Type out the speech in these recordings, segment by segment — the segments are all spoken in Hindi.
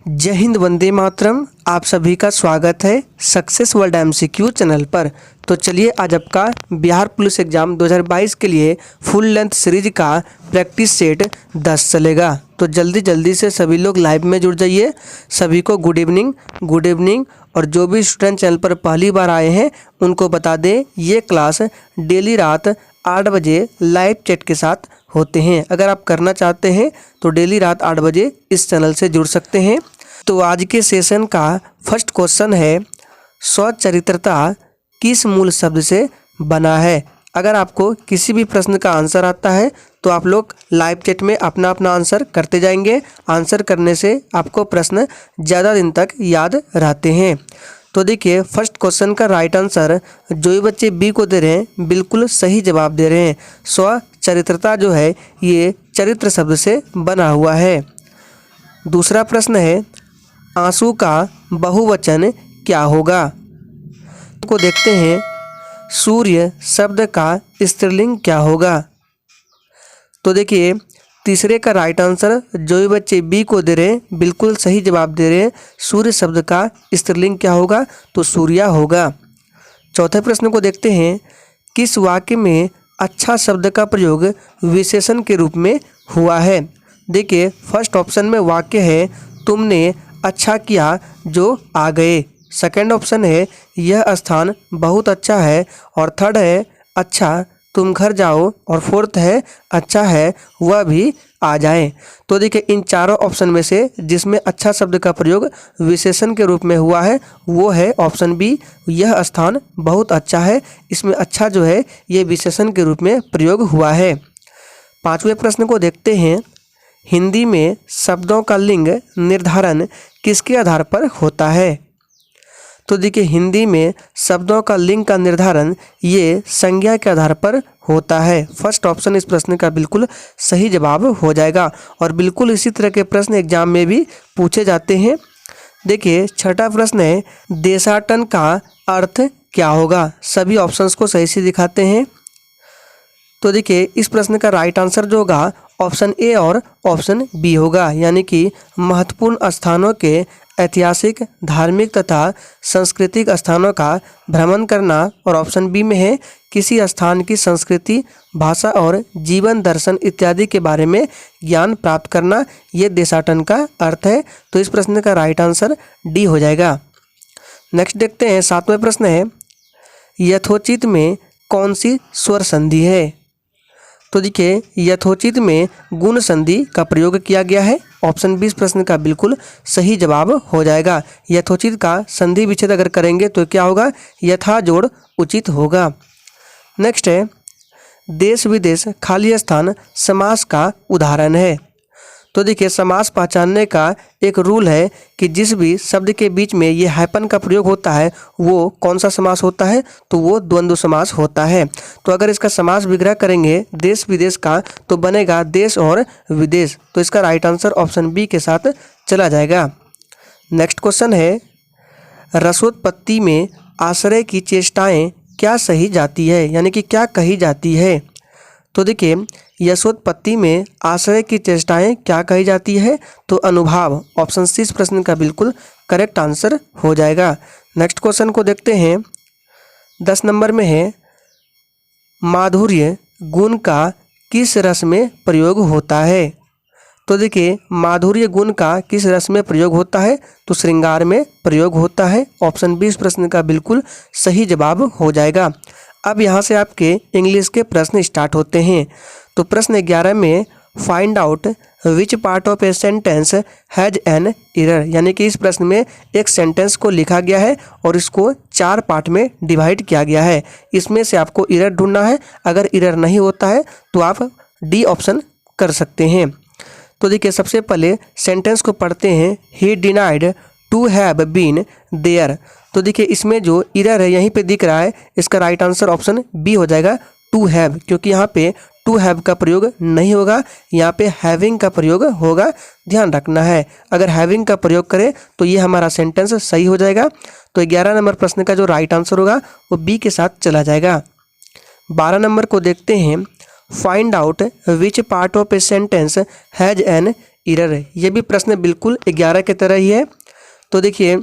जय हिंद, वंदे मातरम। आप सभी का स्वागत है सक्सेस वर्ल्ड एमसीक्यू चैनल पर। तो चलिए आज आपका बिहार पुलिस एग्ज़ाम 2022 के लिए फुल लेंथ सीरीज का प्रैक्टिस सेट 10 चलेगा। तो जल्दी से सभी लोग लाइव में जुड़ जाइए। सभी को गुड इवनिंग। और जो भी स्टूडेंट चैनल पर पहली बार आए हैं उनको बता दें, ये क्लास डेली रात 8 बजे लाइव चैट के साथ होते हैं। अगर आप करना चाहते हैं तो डेली रात 8 बजे इस चैनल से जुड़ सकते हैं। तो आज के सेशन का फर्स्ट क्वेश्चन है, स्वचरित्रता किस मूल शब्द से बना है। अगर आपको किसी भी प्रश्न का आंसर आता है तो आप लोग लाइव चैट में अपना आंसर करते जाएंगे। आंसर करने से आपको प्रश्न ज़्यादा दिन तक याद रहते हैं। तो देखिए, फर्स्ट क्वेश्चन का राइट आंसर जो भी बच्चे बी को दे रहे हैं बिल्कुल सही जवाब दे रहे हैं। स्वचरित्रता जो है ये चरित्र शब्द से बना हुआ है। दूसरा प्रश्न है, आंसू का बहुवचन क्या होगा। को देखते हैं, सूर्य शब्द का स्त्रीलिंग क्या होगा। तो देखिए, तीसरे का राइट आंसर जो भी बच्चे बी को दे रहे हैं बिल्कुल सही जवाब दे रहे हैं। सूर्य शब्द का स्त्रीलिंग क्या होगा, तो सूर्या होगा। चौथे प्रश्न को देखते हैं, किस वाक्य में अच्छा शब्द का प्रयोग विशेषण के रूप में हुआ है। देखिए, फर्स्ट ऑप्शन में वाक्य है, तुमने अच्छा किया जो आ गए। सेकंड ऑप्शन है, यह स्थान बहुत अच्छा है। और थर्ड है, अच्छा तुम घर जाओ। और फोर्थ है, अच्छा है वह भी आ जाए। तो देखिए, इन चारों ऑप्शन में से जिसमें अच्छा शब्द का प्रयोग विशेषण के रूप में हुआ है वो है ऑप्शन बी, यह स्थान बहुत अच्छा है। इसमें अच्छा जो है ये विशेषण के रूप में प्रयोग हुआ है। पांचवें प्रश्न को देखते हैं, हिंदी में शब्दों का लिंग निर्धारण किसके आधार पर होता है। तो देखिए, हिंदी में शब्दों का लिंग का निर्धारण ये संज्ञा के आधार पर होता है। फर्स्ट ऑप्शन इस प्रश्न का बिल्कुल सही जवाब हो जाएगा। और बिल्कुल इसी तरह के प्रश्न एग्जाम में भी पूछे जाते हैं। देखिए, छठा प्रश्न है, देशाटन का अर्थ क्या होगा। सभी ऑप्शंस को सही से दिखाते हैं। तो देखिए, इस प्रश्न का राइट आंसर जो होगा ऑप्शन ए और ऑप्शन बी होगा, यानी कि महत्वपूर्ण स्थानों के ऐतिहासिक, धार्मिक तथा सांस्कृतिक स्थानों का भ्रमण करना। और ऑप्शन बी में है, किसी स्थान की संस्कृति, भाषा और जीवन दर्शन इत्यादि के बारे में ज्ञान प्राप्त करना, ये देशाटन का अर्थ है। तो इस प्रश्न का राइट आंसर डी हो जाएगा। नेक्स्ट देखते हैं, सातवें प्रश्न है, यथोचित में कौन सी स्वर संधि है। तो देखिए, यथोचित में गुण संधि का प्रयोग किया गया है। ऑप्शन बी इस प्रश्न का बिल्कुल सही जवाब हो जाएगा। यथोचित का संधि विच्छेद अगर करेंगे तो क्या होगा, यथा जोड़ उचित होगा। नेक्स्ट है, देश विदेश खाली स्थान समास का उदाहरण है। तो देखिए, समास पहचानने का एक रूल है कि जिस भी शब्द के बीच में ये हाइपन का प्रयोग होता है वो कौन सा समास होता है, तो वो द्वंद्व समास होता है। तो अगर इसका समास विग्रह करेंगे देश विदेश का तो बनेगा देश और विदेश। तो इसका राइट आंसर ऑप्शन बी के साथ चला जाएगा। नेक्स्ट क्वेश्चन है, रसोत्पत्ति में आश्रय की चेष्टाएं क्या सही जाती है, यानी कि क्या कही जाती है। तो देखिए, यशोत्पत्ति में आश्रय की चेष्टाएं क्या कही जाती है, तो अनुभाव। ऑप्शन सी इस प्रश्न का बिल्कुल करेक्ट आंसर हो जाएगा। नेक्स्ट क्वेश्चन को देखते हैं, 10 नंबर में है, माधुर्य गुण का किस रस में प्रयोग होता है। तो देखिए, माधुर्य गुण का किस रस में प्रयोग होता है, तो श्रृंगार में प्रयोग होता है। ऑप्शन बी इस प्रश्न का बिल्कुल सही जवाब हो जाएगा। अब यहाँ से आपके इंग्लिश के प्रश्न स्टार्ट होते हैं। तो प्रश्न 11 में, find out which part of a sentence has an error, यानी कि इस प्रश्न में एक सेंटेंस को लिखा गया है और इसको 4 पार्ट में डिवाइड किया गया है। इसमें से आपको एरर ढूंढना है। अगर एरर नहीं होता है तो आप डी ऑप्शन कर सकते हैं। तो देखिए, सबसे पहले सेंटेंस को पढ़ते हैं, he denied to have been there. तो देखिए, इसमें जो एरर है यहीं पे दिख रहा है, इसका राइट आंसर ऑप्शन बी हो जाएगा, टू हैव, क्योंकि यहाँ पे टू हैव का प्रयोग नहीं होगा, यहाँ पे हैविंग का प्रयोग होगा। ध्यान रखना है, अगर हैविंग का प्रयोग करें तो ये हमारा सेंटेंस सही हो जाएगा। तो 11 नंबर प्रश्न का जो राइट आंसर होगा वो बी के साथ चला जाएगा। 12 नंबर को देखते हैं, find out which part of a sentence has an error है। ये भी प्रश्न बिल्कुल 11 की तरह ही है। तो देखिए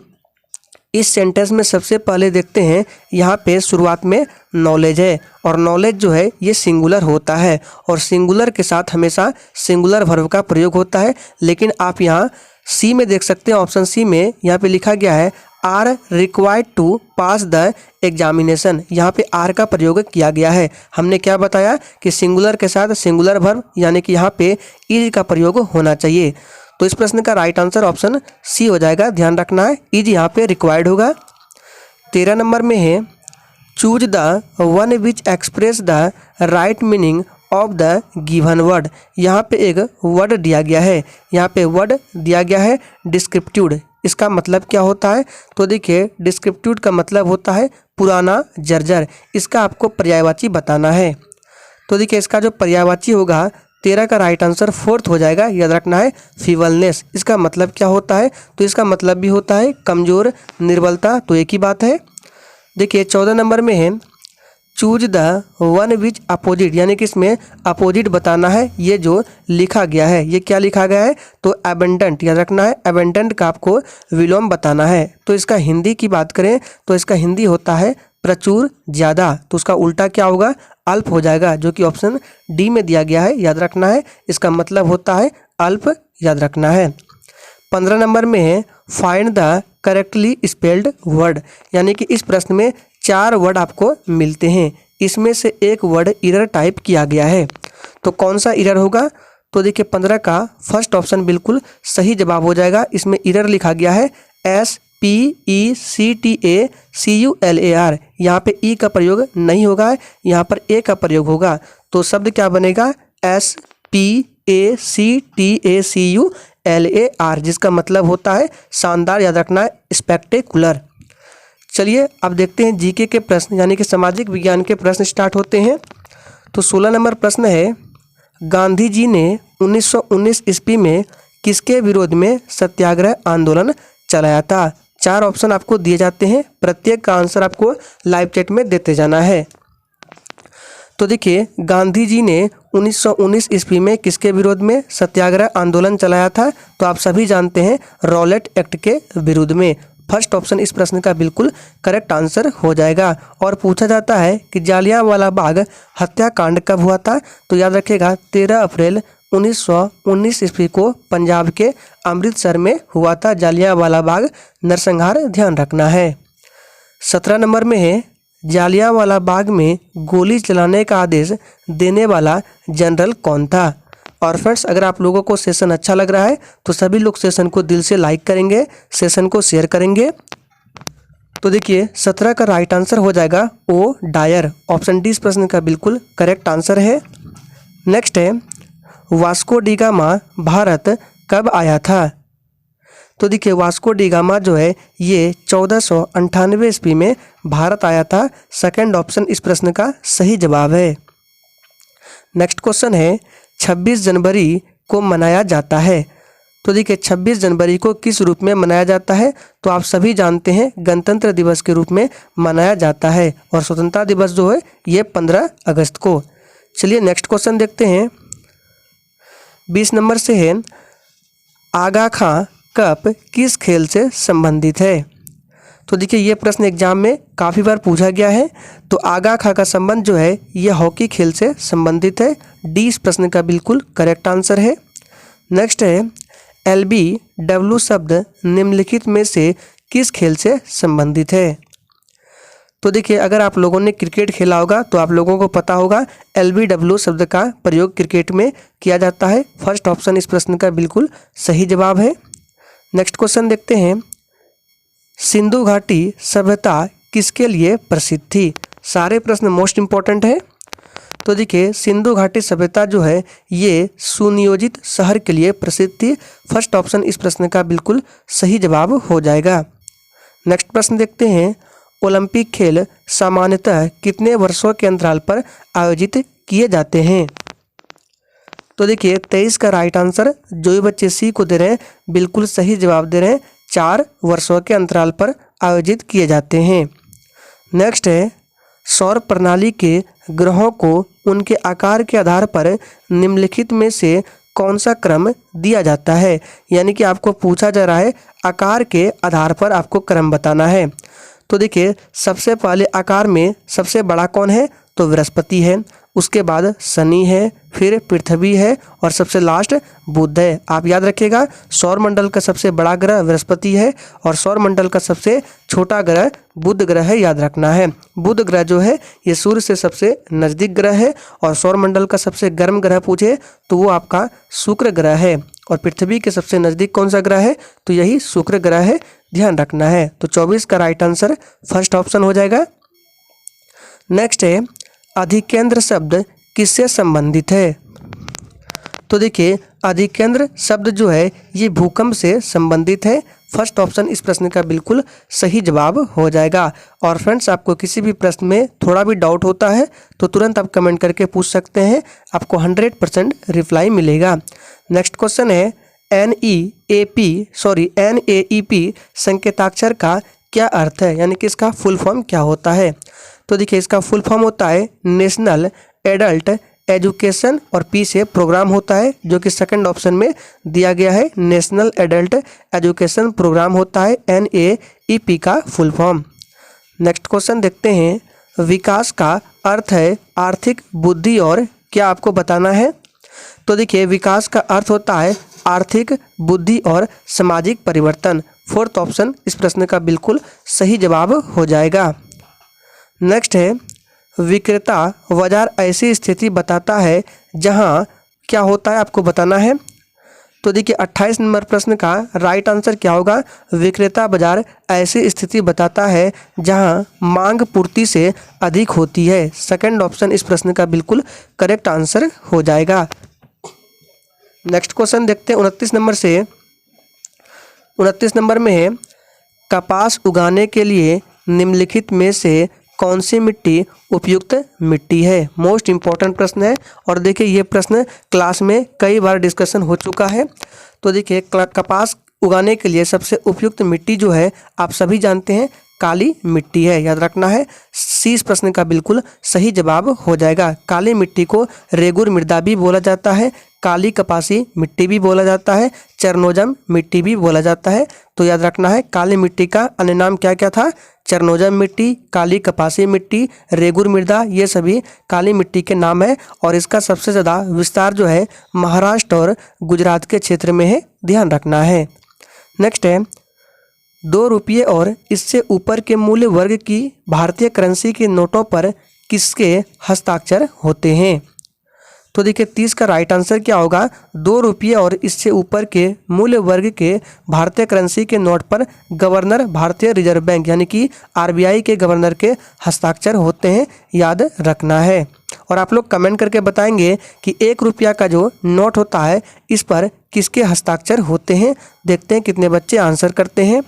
इस सेंटेंस में सबसे पहले देखते हैं, यहाँ पे शुरुआत में नॉलेज है और नॉलेज जो है ये सिंगुलर होता है और सिंगुलर के साथ हमेशा सिंगुलर वर्ब का प्रयोग होता है। लेकिन आप यहाँ सी में देख सकते हैं, ऑप्शन सी में यहाँ पे लिखा गया है are required to pass the examination. यहाँ पे आर का प्रयोग किया गया है। हमने क्या बताया कि सिंगुलर के साथ सिंगुलर वर्ब यानी कि यहाँ पे इज का प्रयोग होना चाहिए। तो इस प्रश्न का राइट आंसर ऑप्शन सी हो जाएगा। ध्यान रखना है इज यहाँ पे रिक्वायर्ड होगा। 13 नंबर में है choose the one which express the right meaning of the given word. यहाँ पे एक वर्ड दिया गया है, यहाँ पे वर्ड दिया गया है डिस्क्रिप्टिव। इसका मतलब क्या होता है? तो देखिए डिस्क्रिप्टिव का मतलब होता है पुराना, जर्जर। इसका आपको पर्यायवाची बताना है। तो देखिए इसका जो पर्यायवाची होगा 13 का राइट आंसर फोर्थ हो जाएगा। याद रखना है फीबलनेस। इसका मतलब क्या होता है? तो इसका मतलब भी होता है कमजोर, निर्बलता। तो एक ही बात है। देखिए 14 नंबर में है choose the one which opposite, यानी कि इसमें अपोजिट बताना है। ये जो लिखा गया है ये क्या लिखा गया है? तो एबेंडेंट। याद रखना है एबेंडेंट का आपको विलोम बताना है। तो इसका हिंदी की बात करें तो इसका हिंदी होता है प्रचुर, ज़्यादा। तो उसका उल्टा क्या होगा? अल्प हो जाएगा, जो कि ऑप्शन डी में दिया गया है। याद रखना है इसका मतलब होता है अल्प। याद रखना है। 15 नंबर में है find the correctly spelled word, यानी कि इस प्रश्न में 4 वर्ड आपको मिलते हैं। इसमें से एक वर्ड एरर टाइप किया गया है। तो कौन सा एरर होगा? तो देखिए 15 का फर्स्ट ऑप्शन बिल्कुल सही जवाब हो जाएगा। इसमें एरर लिखा गया है SPECTACULAR। यहाँ पे ई का प्रयोग नहीं होगा, यहाँ पर ए का प्रयोग होगा। तो शब्द क्या बनेगा? SPACTACULAR, जिसका मतलब होता है शानदार। याद रखना है स्पेक्टेकुलर। चलिए अब देखते हैं जीके के प्रश्न, यानी कि सामाजिक विज्ञान के प्रश्न स्टार्ट होते हैं। तो 16 नंबर प्रश्न है गांधी जी ने 1919 ईस्वी में किसके विरोध में सत्याग्रह आंदोलन चलाया था? 4 ऑप्शन आपको दिए जाते हैं, प्रत्येक का आंसर आपको लाइव चैट में देते जाना है। तो देखिए गांधी जी ने 1919 ईस्वी में किसके विरोध में सत्याग्रह आंदोलन चलाया था? तो आप सभी जानते हैं रॉलेट एक्ट के विरुद्ध में। फर्स्ट ऑप्शन इस प्रश्न का बिल्कुल करेक्ट आंसर हो जाएगा। और पूछा जाता है कि जालियांवाला बाग हत्याकांड कब हुआ था? तो याद रखिएगा 13 अप्रैल 1919 ईस्वी को पंजाब के अमृतसर में हुआ था जालियांवाला बाग नरसंहार। ध्यान रखना है। 17 नंबर में है जालियांवाला बाग में गोली चलाने का आदेश देने वाला जनरल कौन था? और फ्रेंड्स अगर आप लोगों को सेशन अच्छा लग रहा है तो सभी लोग सेशन को दिल से लाइक करेंगे, सेशन को शेयर करेंगे। तो देखिए 17 का राइट आंसर हो जाएगा ओ डायर। ऑप्शन डी इस प्रश्न का बिल्कुल करेक्ट आंसर है। नेक्स्ट है वास्को डी गामा भारत कब आया था? तो देखिए वास्को डी गामा जो है ये 1498 ईस्वी में भारत आया था। सेकंड ऑप्शन इस प्रश्न का सही जवाब है। नेक्स्ट क्वेश्चन है 26 जनवरी को मनाया जाता है। तो देखिए 26 जनवरी को किस रूप में मनाया जाता है? तो आप सभी जानते हैं गणतंत्र दिवस के रूप में मनाया जाता है और स्वतंत्रता दिवस जो है ये 15 अगस्त को। चलिए नेक्स्ट क्वेश्चन देखते हैं। 20 नंबर से है आगा खां कप किस खेल से संबंधित है? तो देखिए ये प्रश्न एग्जाम में काफ़ी बार पूछा गया है। तो आगा खां का संबंध जो है ये हॉकी खेल से संबंधित है। डी इस प्रश्न का बिल्कुल करेक्ट आंसर है। नेक्स्ट है LBW शब्द निम्नलिखित में से किस खेल से संबंधित है? तो देखिए अगर आप लोगों ने क्रिकेट खेला होगा तो आप लोगों को पता होगा LBW शब्द का प्रयोग क्रिकेट में किया जाता है। फर्स्ट ऑप्शन इस प्रश्न का बिल्कुल सही जवाब है। नेक्स्ट क्वेश्चन देखते हैं सिंधु घाटी सभ्यता किसके लिए प्रसिद्ध थी? सारे प्रश्न मोस्ट इम्पॉर्टेंट है। तो देखिए सिंधु घाटी सभ्यता जो है ये सुनियोजित शहर के लिए प्रसिद्ध थी। फर्स्ट ऑप्शन इस प्रश्न का बिल्कुल सही जवाब हो जाएगा। नेक्स्ट प्रश्न देखते हैं ओलंपिक खेल सामान्यतः कितने वर्षों के अंतराल पर आयोजित किए जाते हैं? तो देखिए 23 का राइट आंसर जो भी बच्चे सी को दे रहे हैं बिल्कुल सही जवाब दे रहे हैं। 4 वर्षों के अंतराल पर आयोजित किए जाते हैं। नेक्स्ट है सौर प्रणाली के ग्रहों को उनके आकार के आधार पर निम्नलिखित में से कौन सा क्रम दिया जाता है। यानी कि आपको पूछा जा रहा है आकार के आधार पर आपको क्रम बताना है। तो देखिए सबसे पहले आकार में सबसे बड़ा कौन है, तो बृहस्पति है, उसके बाद शनि है, फिर पृथ्वी है और सबसे लास्ट बुध है। आप याद रखिएगा सौर मंडल का सबसे बड़ा ग्रह बृहस्पति है और सौर मंडल का सबसे छोटा ग्रह बुध ग्रह है, याद रखना है। बुध ग्रह जो है ये सूर्य से सबसे नज़दीक ग्रह है और सौर मंडल का सबसे गर्म ग्रह पूछे तो वो आपका शुक्र ग्रह है और पृथ्वी के सबसे नज़दीक कौन सा ग्रह है, तो यही शुक्र ग्रह है, ध्यान रखना है। तो 24 का राइट आंसर फर्स्ट ऑप्शन हो जाएगा। नेक्स्ट है अधिकेंद्र शब्द किससे संबंधित है। तो देखिए अधिकेंद्र शब्द जो है ये भूकंप से संबंधित है। फर्स्ट ऑप्शन इस प्रश्न का बिल्कुल सही जवाब हो जाएगा। और फ्रेंड्स आपको किसी भी प्रश्न में थोड़ा भी डाउट होता है तो तुरंत आप कमेंट करके पूछ सकते हैं, आपको 100% रिप्लाई मिलेगा। नेक्स्ट क्वेश्चन है NAEP संकेताक्षर का क्या अर्थ है, यानी कि इसका फुल फॉर्म क्या होता है। तो देखिए इसका फुल फॉर्म होता है नेशनल एडल्ट एजुकेशन और पी से प्रोग्राम होता है, जो कि सेकंड ऑप्शन में दिया गया है। नेशनल एडल्ट एजुकेशन प्रोग्राम होता है NAEP का फुल फॉर्म। नेक्स्ट क्वेश्चन देखते हैं विकास का अर्थ है आर्थिक बुद्धि और क्या आपको बताना है। तो देखिए विकास का अर्थ होता है आर्थिक बुद्धि और सामाजिक परिवर्तन। फोर्थ ऑप्शन इस प्रश्न का बिल्कुल सही जवाब हो जाएगा। नेक्स्ट है विक्रेता बाजार ऐसी स्थिति बताता है जहां क्या होता है, आपको बताना है। तो देखिए 28 नंबर प्रश्न का राइट आंसर क्या होगा, विक्रेता बाजार ऐसी स्थिति बताता है जहां मांग पूर्ति से अधिक होती है। सेकंड ऑप्शन इस प्रश्न का बिल्कुल करेक्ट आंसर हो जाएगा। नेक्स्ट क्वेश्चन देखते हैं 29 नंबर से। 29 नंबर में है कपास उगाने के लिए निम्नलिखित में से कौन सी मिट्टी उपयुक्त मिट्टी है। मोस्ट इम्पॉर्टेंट प्रश्न है और देखिए ये प्रश्न क्लास में कई बार डिस्कशन हो चुका है। तो देखिए कपास उगाने के लिए सबसे उपयुक्त मिट्टी जो है आप सभी जानते हैं काली मिट्टी है, याद रखना है। सी इस प्रश्न का बिल्कुल सही जवाब हो जाएगा। काली मिट्टी को रेगुर मृदा भी बोला जाता है, काली कपासी मिट्टी भी बोला जाता है, चरनोजम मिट्टी भी बोला जाता है। तो याद रखना है काली मिट्टी का अन्य नाम क्या क्या था, चरनोजम मिट्टी, काली कपासी मिट्टी, रेगुर मृदा, ये सभी काली मिट्टी के नाम है। और इसका सबसे ज़्यादा विस्तार जो है महाराष्ट्र और गुजरात के क्षेत्र में है, ध्यान रखना है। नेक्स्ट है 2 रुपये और इससे ऊपर के मूल्य वर्ग की भारतीय करेंसी के नोटों पर किसके हस्ताक्षर होते हैं। तो देखिए 30 का राइट आंसर क्या होगा, 2 रुपये और इससे ऊपर के मूल्य वर्ग के भारतीय करेंसी के नोट पर गवर्नर भारतीय रिजर्व बैंक यानी कि RBI के गवर्नर के हस्ताक्षर होते हैं, याद रखना है। और आप लोग कमेंट करके बताएंगे कि 1 रुपया का जो नोट होता है इस पर किसके हस्ताक्षर होते हैं। देखते हैं कितने बच्चे आंसर करते हैं।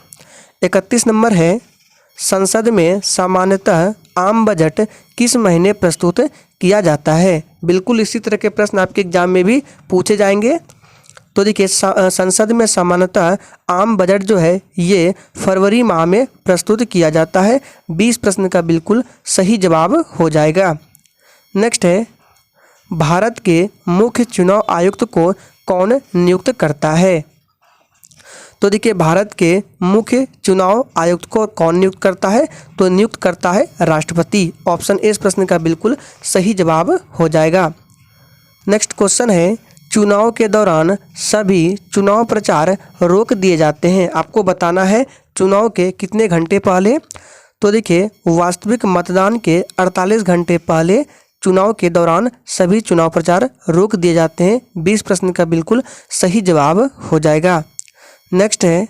31 नंबर है संसद में सामान्यतः आम बजट किस महीने प्रस्तुत किया जाता है। बिल्कुल इसी तरह के प्रश्न आपके एग्जाम में भी पूछे जाएंगे। तो देखिए संसद में सामान्यतः आम बजट जो है ये फरवरी माह में प्रस्तुत किया जाता है। 20 प्रश्न का बिल्कुल सही जवाब हो जाएगा। नेक्स्ट है भारत के मुख्य चुनाव आयुक्त को कौन नियुक्त करता है। तो देखिए भारत के मुख्य चुनाव आयुक्त को कौन नियुक्त करता है, तो नियुक्त करता है राष्ट्रपति। ऑप्शन ए इस प्रश्न का बिल्कुल सही जवाब हो जाएगा। नेक्स्ट क्वेश्चन है चुनाव के दौरान सभी चुनाव प्रचार रोक दिए जाते हैं। आपको बताना है चुनाव के कितने घंटे पहले। तो देखिए वास्तविक मतदान के 48 घंटे पहले चुनाव के दौरान सभी चुनाव प्रचार रोक दिए जाते हैं। 20 प्रश्न का बिल्कुल सही जवाब हो जाएगा। नेक्स्ट है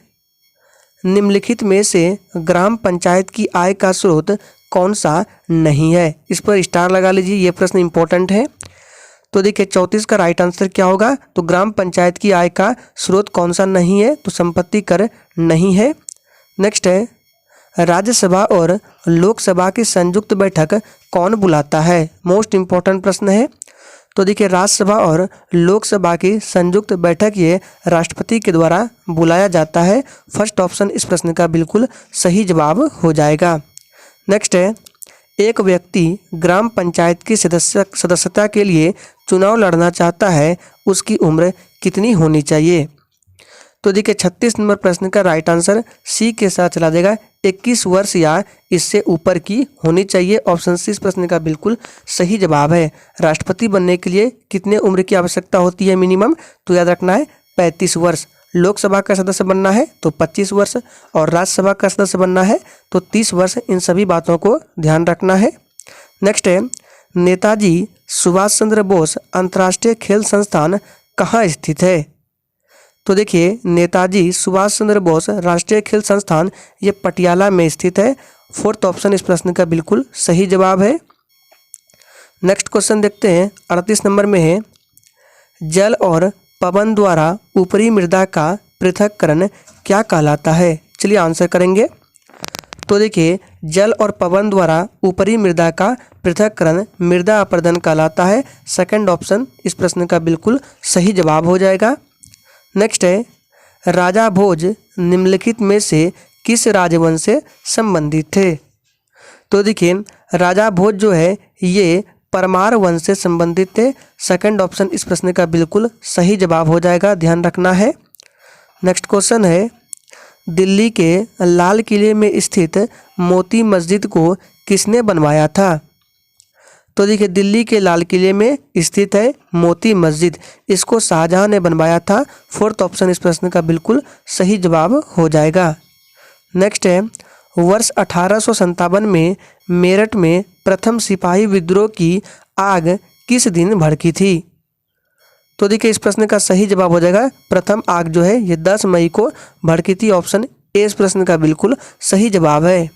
निम्नलिखित में से ग्राम पंचायत की आय का स्रोत कौन सा नहीं है। इस पर स्टार लगा लीजिए, ये प्रश्न इंपॉर्टेंट है। तो देखिए 34 का राइट आंसर क्या होगा, तो ग्राम पंचायत की आय का स्रोत कौन सा नहीं है, तो संपत्ति कर नहीं है। नेक्स्ट है राज्यसभा और लोकसभा की संयुक्त बैठक कौन बुलाता है। मोस्ट इम्पॉर्टेंट प्रश्न है। तो देखिए राज्यसभा और लोकसभा की संयुक्त बैठक ये राष्ट्रपति के द्वारा बुलाया जाता है। फर्स्ट ऑप्शन इस प्रश्न का बिल्कुल सही जवाब हो जाएगा। नेक्स्ट है एक व्यक्ति ग्राम पंचायत की सदस्यता के लिए चुनाव लड़ना चाहता है, उसकी उम्र कितनी होनी चाहिए? तो देखिए 36 नंबर प्रश्न का राइट आंसर सी के साथ चला जाएगा, 21 वर्ष या इससे ऊपर की होनी चाहिए। ऑप्शन सी इस प्रश्न का बिल्कुल सही जवाब है। राष्ट्रपति बनने के लिए कितने उम्र की आवश्यकता होती है मिनिमम? तो याद रखना है 35 वर्ष। लोकसभा का सदस्य बनना है तो 25 वर्ष और राज्यसभा का सदस्य बनना है तो 30 वर्ष। इन सभी बातों को ध्यान रखना है। नेक्स्ट है, नेताजी सुभाष चंद्र बोस अंतर्राष्ट्रीय खेल संस्थान कहाँ स्थित है? तो देखिए नेताजी सुभाष चंद्र बोस राष्ट्रीय खेल संस्थान ये पटियाला में स्थित है। फोर्थ ऑप्शन इस प्रश्न का बिल्कुल सही जवाब है। नेक्स्ट क्वेश्चन देखते हैं, 38 नंबर में है, जल और पवन द्वारा ऊपरी मृदा का पृथक्करण क्या कहलाता है? चलिए आंसर करेंगे। तो देखिए जल और पवन द्वारा ऊपरी मृदा का पृथक्करण मृदा अपरदन कहलाता है। सेकंड ऑप्शन इस प्रश्न का बिल्कुल सही जवाब हो जाएगा। नेक्स्ट है, राजा भोज निम्नलिखित में से किस राजवंश से संबंधित थे? तो देखिए राजा भोज जो है ये परमार वंश से संबंधित थे। सेकंड ऑप्शन इस प्रश्न का बिल्कुल सही जवाब हो जाएगा, ध्यान रखना है। नेक्स्ट क्वेश्चन है, दिल्ली के लाल किले में स्थित मोती मस्जिद को किसने बनवाया था? तो देखिए दिल्ली के लाल किले में स्थित है मोती मस्जिद, इसको शाहजहां ने बनवाया था। फोर्थ ऑप्शन इस प्रश्न का बिल्कुल सही जवाब हो जाएगा। नेक्स्ट है, वर्ष 1857 में मेरठ में प्रथम सिपाही विद्रोह की आग किस दिन भड़की थी? तो देखिए इस प्रश्न का सही जवाब हो जाएगा, प्रथम आग जो है ये 10 मई को भड़की थी। ऑप्शन ए इस प्रश्न का बिल्कुल सही जवाब है।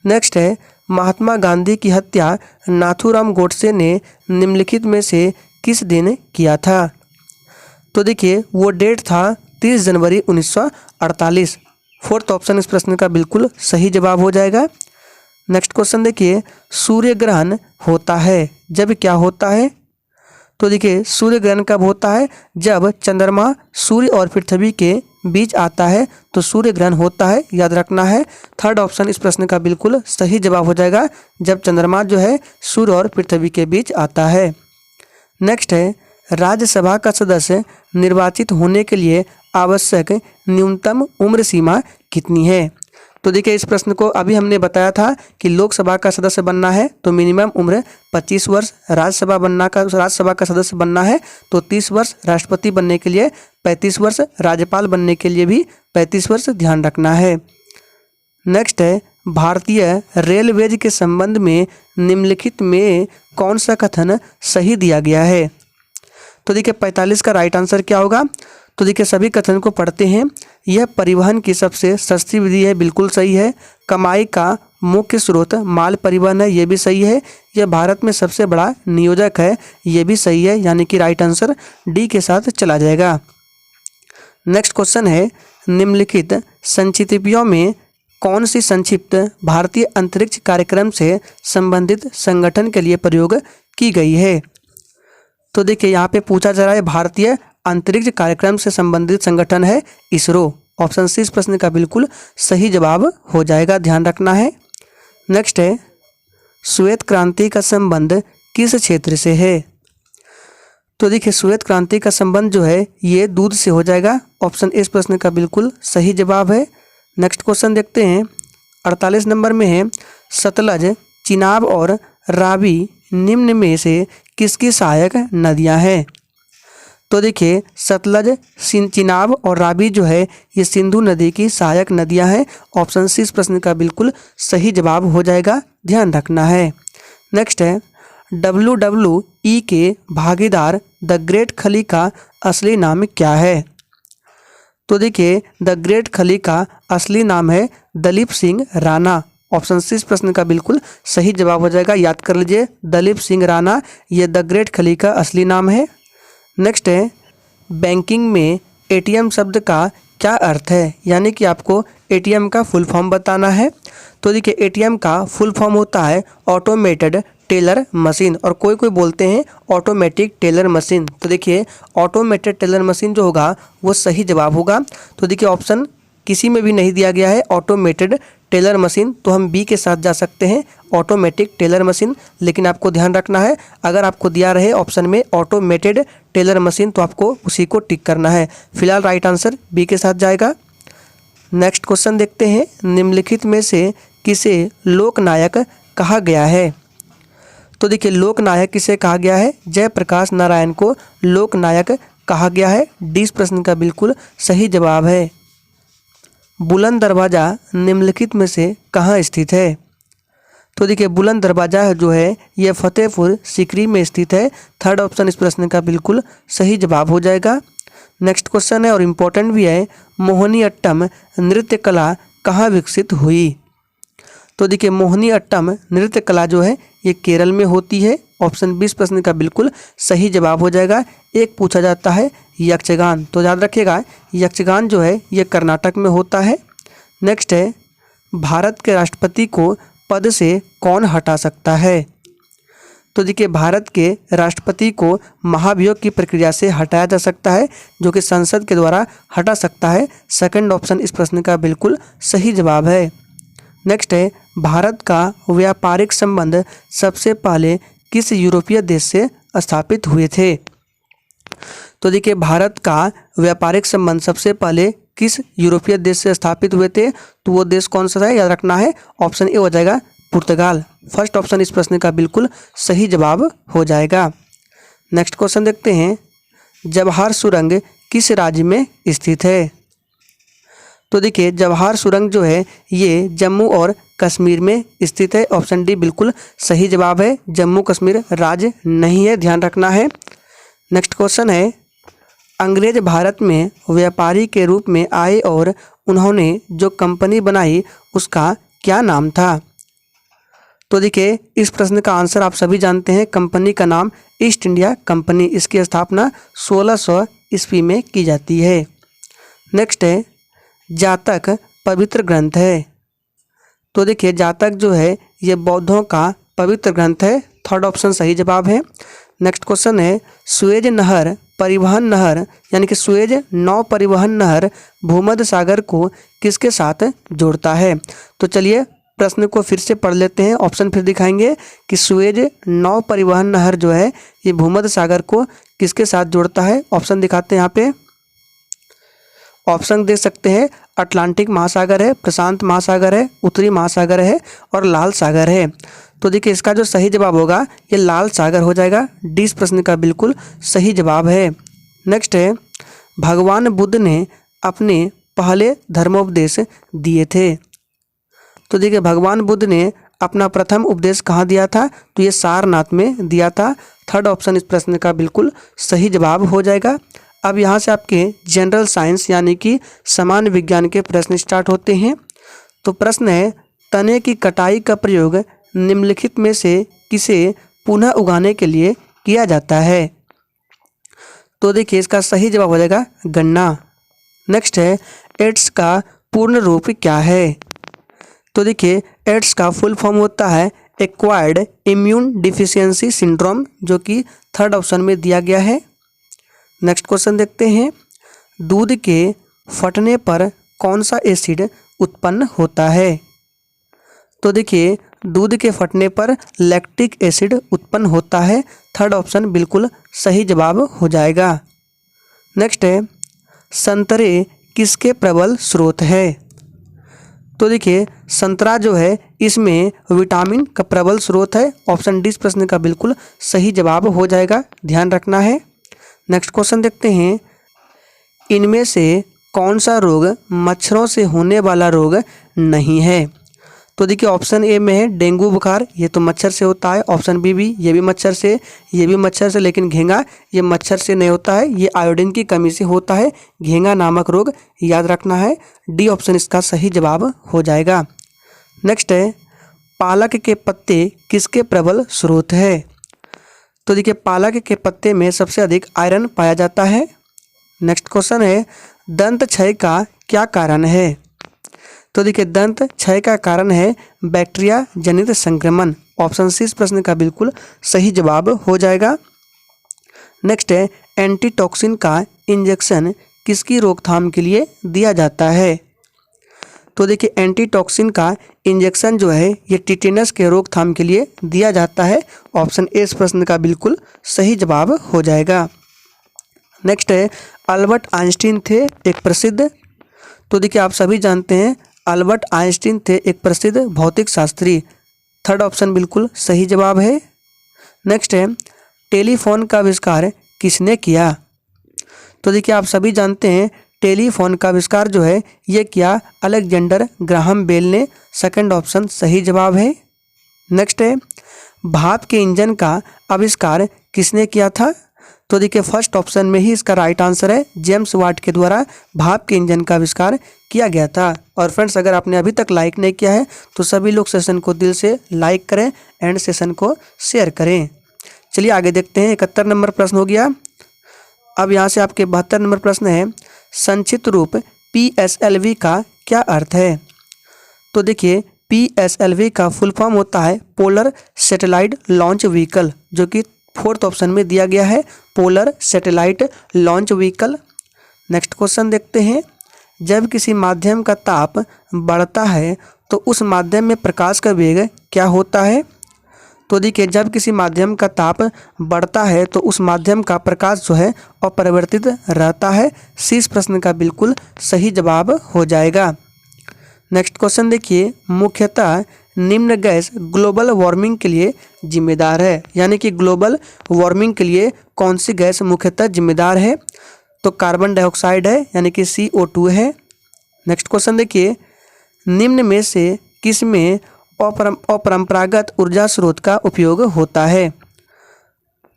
नेक्स्ट है, महात्मा गांधी की हत्या नाथूराम गोडसे ने निम्नलिखित में से किस दिन किया था? तो देखिए वो डेट था 30 जनवरी 1948। फोर्थ ऑप्शन इस प्रश्न का बिल्कुल सही जवाब हो जाएगा। नेक्स्ट क्वेश्चन देखिए, सूर्य ग्रहण होता है जब क्या होता है? तो देखिए सूर्य ग्रहण कब होता है? जब चंद्रमा सूर्य और पृथ्वी के बीच आता है तो सूर्य ग्रहण होता है, याद रखना है। थर्ड ऑप्शन इस प्रश्न का बिल्कुल सही जवाब हो जाएगा, जब चंद्रमा जो है सूर्य और पृथ्वी के बीच आता है। नेक्स्ट है, राज्यसभा का सदस्य निर्वाचित होने के लिए आवश्यक न्यूनतम उम्र सीमा कितनी है? तो देखिए इस प्रश्न को अभी हमने बताया था कि लोकसभा का सदस्य बनना है तो मिनिमम उम्र 25 वर्ष, राज्यसभा का सदस्य बनना है तो 30 वर्ष, राष्ट्रपति बनने के लिए 35 वर्ष, राज्यपाल बनने के लिए भी 35 वर्ष, ध्यान रखना है। नेक्स्ट है, भारतीय रेलवेज के संबंध में निम्नलिखित में कौन सा कथन सही दिया गया है? तो देखिए 45 का राइट आंसर क्या होगा? तो देखिए सभी कथन को पढ़ते हैं। यह परिवहन की सबसे सस्ती विधि है, बिल्कुल सही है। कमाई का मुख्य स्रोत माल परिवहन है, ये भी सही है। यह भारत में सबसे बड़ा नियोजक है, ये भी सही है, यानी कि राइट आंसर डी के साथ चला जाएगा। नेक्स्ट क्वेश्चन है, निम्नलिखित संक्षिप्तियों में कौन सी संक्षिप्त भारतीय अंतरिक्ष कार्यक्रम से संबंधित संगठन के लिए प्रयोग की गई है? तो देखिए यहाँ पे पूछा जा रहा है भारतीय अंतरिक्ष कार्यक्रम से संबंधित संगठन है इसरो। ऑप्शन सी इस प्रश्न का बिल्कुल सही जवाब हो जाएगा, ध्यान रखना है। नेक्स्ट है, श्वेत क्रांति का संबंध किस क्षेत्र से है? तो देखिए श्वेत क्रांति का संबंध जो है ये दूध से हो जाएगा। ऑप्शन ए इस प्रश्न का बिल्कुल सही जवाब है। नेक्स्ट क्वेश्चन देखते हैं, 48 नंबर में है, सतलज, चिनाब और रावी निम्न में से किसकी सहायक नदियां हैं? तो देखिए सतलज, चिनाब और रावी जो है ये सिंधु नदी की सहायक नदियां हैं। ऑप्शन सी इस प्रश्न का बिल्कुल सही जवाब हो जाएगा, ध्यान रखना है। नेक्स्ट है, WWE के भागीदार द ग्रेट खली का असली नाम क्या है? तो देखिए द ग्रेट खली का असली नाम है दलीप सिंह राणा। ऑप्शन सी इस प्रश्न का बिल्कुल सही जवाब हो जाएगा, याद कर लीजिए, दलीप सिंह राणा ये द ग्रेट खली का असली नाम है। नेक्स्ट है, बैंकिंग में ATM शब्द का क्या अर्थ है? यानी कि आपको ATM का फुल फॉर्म बताना है। तो देखिए ATM का फुल फॉर्म होता है ऑटोमेटेड टेलर मशीन, और कोई कोई बोलते हैं ऑटोमेटिक टेलर मशीन। तो देखिए ऑटोमेटेड टेलर मशीन जो होगा वो सही जवाब होगा। तो देखिए ऑप्शन किसी में भी नहीं दिया गया है ऑटोमेटेड टेलर मशीन, तो हम बी के साथ जा सकते हैं, ऑटोमेटिक टेलर मशीन। लेकिन आपको ध्यान रखना है, अगर आपको दिया रहे ऑप्शन में ऑटोमेटेड टेलर मशीन तो आपको उसी को टिक करना है। फिलहाल राइट आंसर बी के साथ जाएगा। नेक्स्ट क्वेश्चन देखते हैं, निम्नलिखित में से किसे लोकनायक कहा गया है? तो देखिए, लोकनायक किसे कहा गया है? जयप्रकाश नारायण को लोकनायक कहा गया है। डी इस प्रश्न का बिल्कुल सही जवाब है। बुलंद दरवाज़ा निम्नलिखित में से कहाँ स्थित है? तो देखिए, बुलंद दरवाज़ा जो है यह फतेहपुर सीकरी में स्थित है। थर्ड ऑप्शन इस प्रश्न का बिल्कुल सही जवाब हो जाएगा। नेक्स्ट क्वेश्चन है और इम्पोर्टेंट भी है, मोहिनीअट्टम नृत्य कला कहाँ विकसित हुई? तो देखिए, मोहिनीअट्टम नृत्य कला जो है ये केरल में होती है। ऑप्शन 20 प्रश्न का बिल्कुल सही जवाब हो जाएगा। एक पूछा जाता है यक्षगान, तो याद रखिएगा यक्षगान जो है ये कर्नाटक में होता है। नेक्स्ट है, भारत के राष्ट्रपति को पद से कौन हटा सकता है? तो देखिए, भारत के राष्ट्रपति को महाभियोग की प्रक्रिया से हटाया जा सकता है, जो कि संसद के द्वारा हटा सकता है। सेकंड ऑप्शन इस प्रश्न का बिल्कुल सही जवाब है। नेक्स्ट है, भारत का व्यापारिक संबंध सबसे पहले किस यूरोपीय देश से स्थापित हुए थे? तो देखिए, भारत का व्यापारिक संबंध सबसे पहले किस यूरोपीय देश से स्थापित हुए थे? तो वो देश कौन सा है, याद रखना है। ऑप्शन ए हो जाएगा पुर्तगाल। फर्स्ट ऑप्शन इस प्रश्न का बिल्कुल सही जवाब हो जाएगा। नेक्स्ट क्वेश्चन देखते हैं, जवाहर सुरंग किस राज्य में स्थित है? तो देखिए, जवाहर सुरंग जो है ये जम्मू और कश्मीर में स्थित है। ऑप्शन डी बिल्कुल सही जवाब है। जम्मू कश्मीर राज्य नहीं है, ध्यान रखना है। नेक्स्ट क्वेश्चन है, अंग्रेज भारत में व्यापारी के रूप में आए और उन्होंने जो कंपनी बनाई उसका क्या नाम था? तो देखिए, इस प्रश्न का आंसर आप सभी जानते हैं। कंपनी का नाम ईस्ट इंडिया कंपनी। इसकी स्थापना 1600 ईस्वी में की जाती है। नेक्स्ट है, जातक पवित्र ग्रंथ है। तो देखिए, जातक जो है ये बौद्धों का पवित्र ग्रंथ है। थर्ड ऑप्शन सही जवाब है। नेक्स्ट क्वेश्चन है, सुएज नहर परिवहन नहर यानी कि सुएज नौ परिवहन नहर भूमध्य सागर को किसके साथ जोड़ता है? तो चलिए प्रश्न को फिर से पढ़ लेते हैं, ऑप्शन फिर दिखाएंगे कि सुएज नौ परिवहन नहर जो है ये भूमध्य सागर को किसके साथ जोड़ता है। ऑप्शन दिखाते हैं यहाँ पे। ऑप्शन देख सकते हैं, अटलांटिक महासागर है, प्रशांत महासागर है, उत्तरी महासागर है और लाल सागर है। तो देखिए, इसका जो सही जवाब होगा ये लाल सागर हो जाएगा। डी इस प्रश्न का बिल्कुल सही जवाब है। नेक्स्ट है, भगवान बुद्ध ने अपने पहले धर्मोपदेश दिए थे। तो देखिए, भगवान बुद्ध ने अपना प्रथम उपदेश कहाँ दिया था? तो ये सारनाथ में दिया था। थर्ड ऑप्शन इस प्रश्न का बिल्कुल सही जवाब हो जाएगा। अब यहाँ से आपके जनरल साइंस यानी कि सामान्य विज्ञान के प्रश्न स्टार्ट होते हैं। तो प्रश्न है, तने की कटाई का प्रयोग निम्नलिखित में से किसे पुनः उगाने के लिए किया जाता है? तो देखिए, इसका सही जवाब हो जाएगा गन्ना। नेक्स्ट है, एड्स का पूर्ण रूप क्या है? तो देखिए, एड्स का फुल फॉर्म होता है एक्वायर्ड इम्यून डिफिशियंसी सिंड्रोम, जो कि थर्ड ऑप्शन में दिया गया है। नेक्स्ट क्वेश्चन देखते हैं, दूध के फटने पर कौन सा एसिड उत्पन्न होता है? तो देखिए, दूध के फटने पर लैक्टिक एसिड उत्पन्न होता है। थर्ड ऑप्शन बिल्कुल सही जवाब हो जाएगा। नेक्स्ट है, संतरे किसके प्रबल स्रोत है? तो देखिए, संतरा जो है इसमें विटामिन का प्रबल स्रोत है। ऑप्शन डी इस प्रश्न का बिल्कुल सही जवाब हो जाएगा, ध्यान रखना है। नेक्स्ट क्वेश्चन देखते हैं, इनमें से कौन सा रोग मच्छरों से होने वाला रोग नहीं है? तो देखिए, ऑप्शन ए में है डेंगू बुखार, ये तो मच्छर से होता है। ऑप्शन बी भी, ये भी मच्छर से, ये भी मच्छर से, लेकिन घेंगा ये मच्छर से नहीं होता है, ये आयोडीन की कमी से होता है घेंगा नामक रोग, याद रखना है। डी ऑप्शन इसका सही जवाब हो जाएगा। नेक्स्ट है, पालक के पत्ते किसके प्रबल स्रोत है? तो देखिए, पालक के पत्ते में सबसे अधिक आयरन पाया जाता है। नेक्स्ट क्वेश्चन है, दंत क्षय का क्या कारण है? तो देखिए, दंत क्षय का कारण है बैक्टीरिया जनित संक्रमण। ऑप्शन सी इस प्रश्न का बिल्कुल सही जवाब हो जाएगा। नेक्स्ट है, एंटीटॉक्सिन का इंजेक्शन किसकी रोकथाम के लिए दिया जाता है? तो देखिए एंटीटॉक्सिन का इंजेक्शन जो है ये टिटेनस के रोकथाम के लिए दिया जाता है। ऑप्शन ए इस प्रश्न का बिल्कुल सही जवाब हो जाएगा। नेक्स्ट है अल्बर्ट आइंस्टीन थे एक प्रसिद्ध, तो देखिए आप सभी जानते हैं अल्बर्ट आइंस्टीन थे एक प्रसिद्ध भौतिक शास्त्री। थर्ड ऑप्शन बिल्कुल सही जवाब है। नेक्स्ट है टेलीफोन का आविष्कार किसने किया, तो देखिए आप सभी जानते हैं टेलीफोन का आविष्कार जो है ये किया अलेक्जेंडर ग्राहम बेल ने। सेकंड ऑप्शन सही जवाब है। नेक्स्ट है भाप के इंजन का आविष्कार किसने किया था, तो देखिए फर्स्ट ऑप्शन में ही इसका राइट आंसर है, जेम्स वाट के द्वारा भाप के इंजन का आविष्कार किया गया था। और फ्रेंड्स अगर आपने अभी तक लाइक नहीं किया है तो सभी लोग सेशन को दिल से लाइक करें एंड सेशन को शेयर करें। चलिए आगे देखते हैं। 71 नंबर प्रश्न हो गया। अब यहाँ से आपके 72 नंबर प्रश्न है संक्षिप्त रूप PSLV का क्या अर्थ है, तो देखिए PSLV का फुल फॉर्म होता है पोलर सैटेलाइट लॉन्च व्हीकल, जो कि फोर्थ ऑप्शन में दिया गया है polar satellite launch vehicle. Next question देखते हैं। जब किसी माध्यम का ताप बढ़ता है तो उस माध्यम में प्रकाश का वेग क्या होता है, तो देखिए जब किसी माध्यम का ताप बढ़ता है तो उस माध्यम का प्रकाश जो है अपरिवर्तित रहता है। सी इस प्रश्न का बिल्कुल सही जवाब हो जाएगा। नेक्स्ट क्वेश्चन देखिए मुख्यतः निम्न गैस ग्लोबल वार्मिंग के लिए जिम्मेदार है, यानी कि ग्लोबल वार्मिंग के लिए कौन सी गैस मुख्यतः जिम्मेदार है, तो कार्बन डाइऑक्साइड है यानी कि CO2 है। नेक्स्ट क्वेश्चन देखिए निम्न में से किस में अपरंपरागत ऊर्जा स्रोत का उपयोग होता है,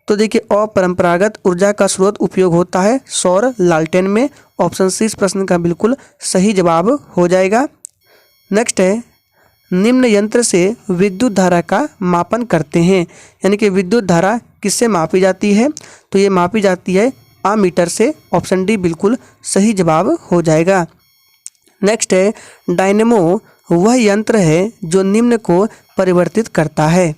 तो देखिए अपरंपरागत ऊर्जा का स्रोत उपयोग होता है सौर लालटेन में। ऑप्शन सी इस प्रश्न का बिल्कुल सही जवाब हो जाएगा। नेक्स्ट है निम्न यंत्र से विद्युत धारा का मापन करते हैं, यानी कि विद्युत धारा किससे मापी जाती है, तो ये मापी जाती है अमीटर से। ऑप्शन डी बिल्कुल सही जवाब हो जाएगा। नेक्स्ट है डायनेमो वह यंत्र है जो निम्न को परिवर्तित करता है,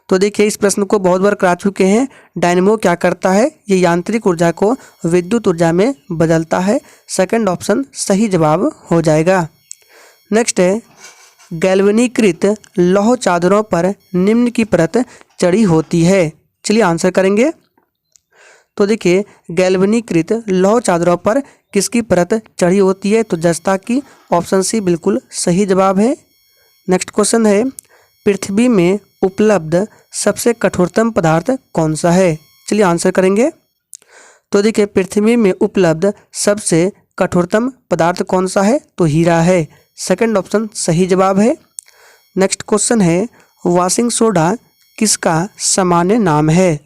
तो देखिए इस प्रश्न को बहुत बार करा चुके हैं। डायनेमो क्या करता है, ये यांत्रिक ऊर्जा को विद्युत ऊर्जा में बदलता है। सेकंड ऑप्शन सही जवाब हो जाएगा। नेक्स्ट है गैल्वेनीकृत लौह चादरों पर निम्न की परत चढ़ी होती है, चलिए आंसर करेंगे। तो देखिए गैल्वेनीकृत लौह चादरों पर किसकी परत चढ़ी होती है, तो जस्ता की। ऑप्शन सी बिल्कुल सही जवाब है। नेक्स्ट क्वेश्चन है पृथ्वी में उपलब्ध सबसे कठोरतम पदार्थ कौन सा है, चलिए आंसर करेंगे। तो देखिए पृथ्वी में उपलब्ध सबसे कठोरतम पदार्थ कौन सा है, तो हीरा है। सेकंड ऑप्शन सही जवाब है। नेक्स्ट क्वेश्चन है वाशिंग सोडा किसका सामान्य नाम है,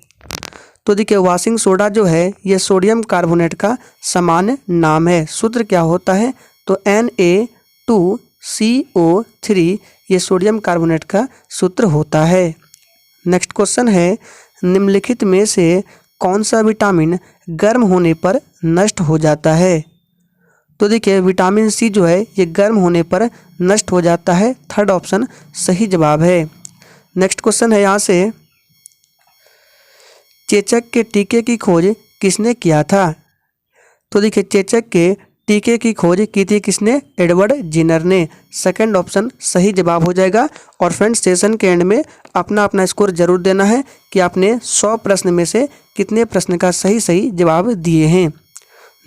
तो देखिए वाशिंग सोडा जो है ये सोडियम कार्बोनेट का सामान्य नाम है। सूत्र क्या होता है, तो Na2CO3 ये सोडियम कार्बोनेट का सूत्र होता है। नेक्स्ट क्वेश्चन है निम्नलिखित में से कौन सा विटामिन गर्म होने पर नष्ट हो जाता है, तो देखिए विटामिन सी जो है ये गर्म होने पर नष्ट हो जाता है। थर्ड ऑप्शन सही जवाब है। नेक्स्ट क्वेश्चन है यहाँ से चेचक के टीके की खोज किसने किया था, तो देखिए चेचक के टीके की खोज की थी किसने, एडवर्ड जिनर ने। सेकंड ऑप्शन सही जवाब हो जाएगा। और फ्रेंड्स सेशन के एंड में अपना अपना स्कोर जरूर देना है कि आपने 100 प्रश्न में से कितने प्रश्न का सही जवाब दिए हैं।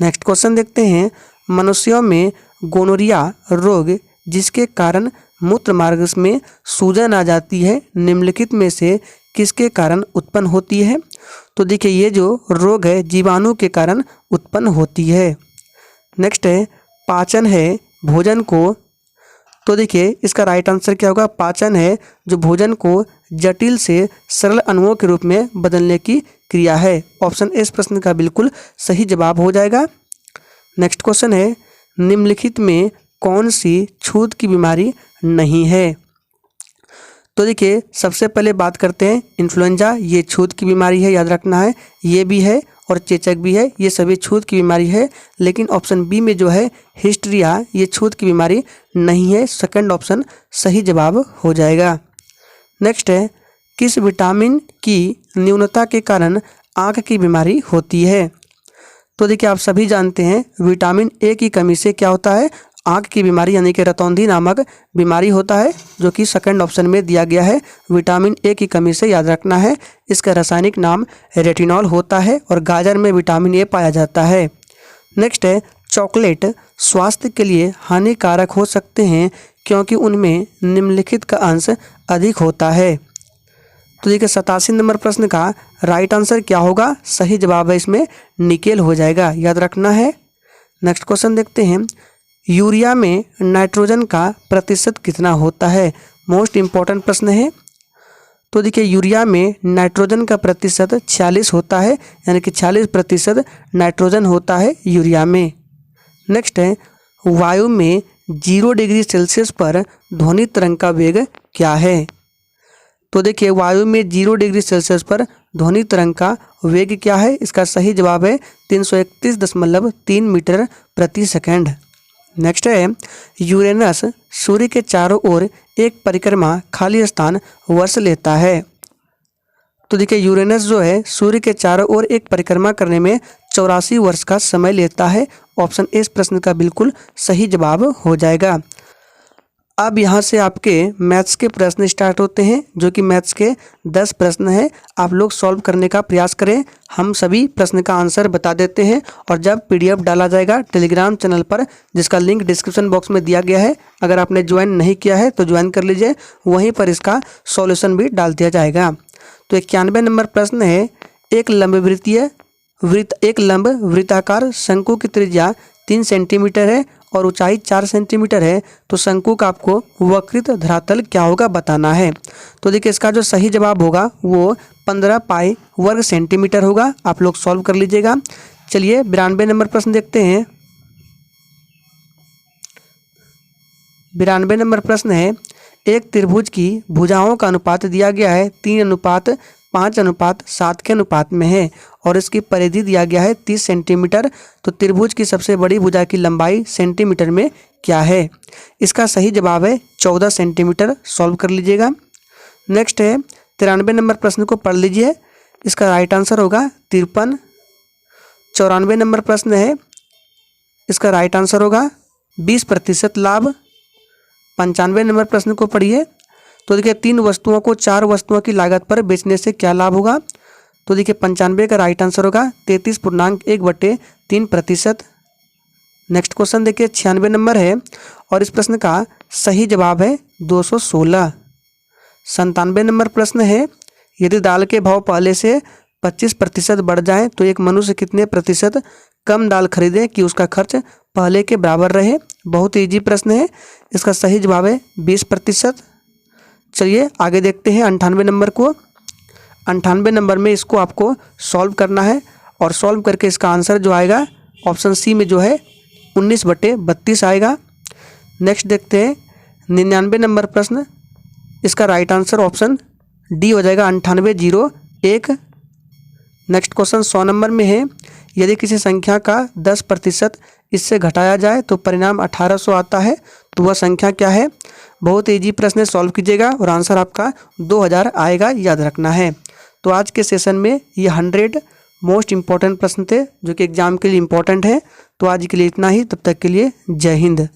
नेक्स्ट क्वेश्चन देखते हैं मनुष्यों में गोनोरिया रोग जिसके कारण मूत्र मार्ग में सूजन आ जाती है निम्नलिखित में से किसके कारण उत्पन्न होती है, तो देखिए ये जो रोग है जीवाणु के कारण उत्पन्न होती है। नेक्स्ट है पाचन है भोजन को, तो देखिए इसका राइट आंसर क्या होगा, पाचन है जो भोजन को जटिल से सरल अणुओं के रूप में बदलने की क्रिया है। ऑप्शन इस प्रश्न का बिल्कुल सही जवाब हो जाएगा। नेक्स्ट क्वेश्चन है निम्नलिखित में कौन सी छूत की बीमारी नहीं है, तो देखिए सबसे पहले बात करते हैं इन्फ्लुएंजा, ये छूत की बीमारी है, याद रखना है। ये भी है और चेचक भी है, ये सभी छूत की बीमारी है। लेकिन ऑप्शन बी में जो है हिस्ट्रिया ये छूत की बीमारी नहीं है। सेकंड ऑप्शन सही जवाब हो जाएगा। नेक्स्ट है किस विटामिन की न्यूनता के कारण आँख की बीमारी होती है, तो देखिए आप सभी जानते हैं विटामिन ए की कमी से क्या होता है, आँख की बीमारी यानी कि रतौंधी नामक बीमारी होता है, जो कि सेकंड ऑप्शन में दिया गया है। विटामिन ए की कमी से याद रखना है। इसका रासायनिक नाम रेटिनॉल होता है और गाजर में विटामिन ए पाया जाता है। नेक्स्ट है चॉकलेट स्वास्थ्य के लिए हानिकारक हो सकते हैं क्योंकि उनमें निम्नलिखित का अंश अधिक होता है। तो देखिए 87 नंबर प्रश्न का राइट आंसर क्या होगा? सही जवाब है इसमें निकेल हो जाएगा, याद रखना है। नेक्स्ट क्वेश्चन देखते हैं, यूरिया में नाइट्रोजन का प्रतिशत कितना होता है? मोस्ट इम्पॉर्टेंट प्रश्न है। तो देखिए यूरिया में नाइट्रोजन का प्रतिशत 46 होता है, यानी कि 46% नाइट्रोजन होता है यूरिया में। नेक्स्ट है वायु में 0 डिग्री सेल्सियस पर ध्वनि तरंग का वेग क्या है? तो देखिए वायु में 0 डिग्री सेल्सियस पर ध्वनि तरंग का वेग क्या है? इसका सही जवाब है 331.3 मीटर प्रति सेकंड। नेक्स्ट है यूरेनस सूर्य के चारों ओर एक परिक्रमा खाली स्थान वर्ष लेता है। तो देखिए यूरेनस जो है सूर्य के चारों ओर एक परिक्रमा करने में 84 वर्ष का समय लेता है। ऑप्शन ए इस प्रश्न का बिल्कुल सही जवाब हो जाएगा। अब यहाँ से आपके मैथ्स के प्रश्न स्टार्ट होते हैं, जो कि मैथ्स के 10 प्रश्न हैं। आप लोग सॉल्व करने का प्रयास करें, हम सभी प्रश्न का आंसर बता देते हैं। और जब पीडीएफ डाला जाएगा टेलीग्राम चैनल पर, जिसका लिंक डिस्क्रिप्शन बॉक्स में दिया गया है, अगर आपने ज्वाइन नहीं किया है तो ज्वाइन कर लीजिए, वहीं पर इसका सॉल्यूशन भी डाल दिया जाएगा। तो 91 नंबर प्रश्न है, एक लंब वृत्ताकार शंकु की त्रिज्या 3 सेंटीमीटर है और ऊंचाई 4 सेंटीमीटर है, तो शंकु का आपको वक्रित धरातल क्या होगा बताना है। तो देखिए इसका जो सही जवाब होगा वो 15 पाई वर्ग सेंटीमीटर होगा। आप लोग सॉल्व कर लीजिएगा। चलिए 92 नंबर प्रश्न देखते हैं। 92 नंबर प्रश्न है, एक त्रिभुज की भुजाओं का अनुपात दिया गया है 3:5:7 के अनुपात में है और इसकी परिधि दिया गया है 30 सेंटीमीटर। तो त्रिभुज की सबसे बड़ी भुजा की लंबाई सेंटीमीटर में क्या है? इसका सही जवाब है 14 सेंटीमीटर। सॉल्व कर लीजिएगा। नेक्स्ट है 93 नंबर प्रश्न को पढ़ लीजिए। इसका राइट आंसर होगा 53। 94 नंबर प्रश्न है, इसका राइट आंसर होगा 20% लाभ। 95 नंबर प्रश्न को पढ़िए। तो देखिए 3 वस्तुओं को 4 वस्तुओं की लागत पर बेचने से क्या लाभ होगा? तो देखिए 95 का राइट आंसर होगा 33.1/3%। नेक्स्ट क्वेश्चन देखिए 96 नंबर है और इस प्रश्न का सही जवाब है 216। 97 नंबर प्रश्न है, यदि दाल के भाव पहले से 25% बढ़ जाए तो एक मनुष्य कितने प्रतिशत कम दाल खरीदे कि उसका खर्च पहले के बराबर रहे? बहुत ईजी प्रश्न है। इसका सही जवाब है 20%। चलिए आगे देखते हैं 98 नंबर को। 98 नंबर में इसको आपको सॉल्व करना है और सॉल्व करके इसका आंसर जो आएगा ऑप्शन सी में जो है 19/32 आएगा। नेक्स्ट देखते हैं 99 नंबर प्रश्न। इसका राइट आंसर ऑप्शन डी हो जाएगा 98/01। नेक्स्ट क्वेश्चन 100 नंबर में है, यदि किसी संख्या का 10% इससे घटाया जाए तो परिणाम 1800 आता है, तो वह संख्या क्या है? बहुत ईजी प्रश्न है, सॉल्व कीजिएगा और आंसर आपका 2000 आएगा, याद रखना है। तो आज के सेशन में ये 100 मोस्ट इम्पॉर्टेंट प्रश्न थे जो कि एग्जाम के लिए इम्पोर्टेंट है। तो आज के लिए इतना ही, तब तक के लिए जय हिंद।